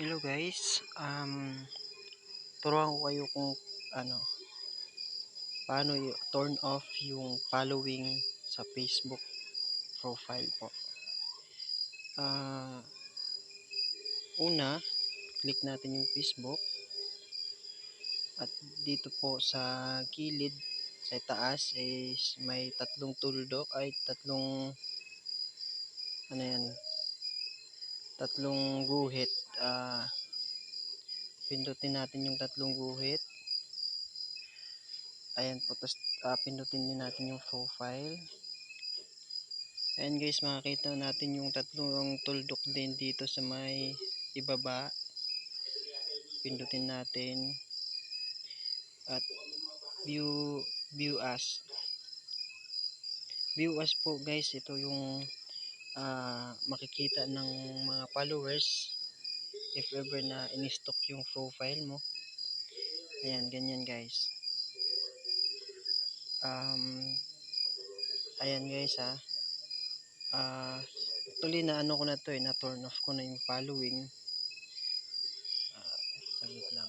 Hello guys, turuan ko kayo kung ano, paano turn off yung following sa Facebook profile po. Ah, Una, click natin yung Facebook at dito po sa gilid sa taas is may tatlong tuldok ay tatlong guhit. Pindutin natin yung tatlong guhit. Ayan po, tapos pindutin din natin yung profile. Ayan guys, makikita natin yung tatlong tuldok din dito sa may ibaba. Pindutin natin at view as. View as po guys, ito yung makikita ng mga followers if ever na in-stock yung profile mo. Ayan, ganyan guys. Ayan guys actually na ano ko na to na turn off ko na yung following. Saglit lang.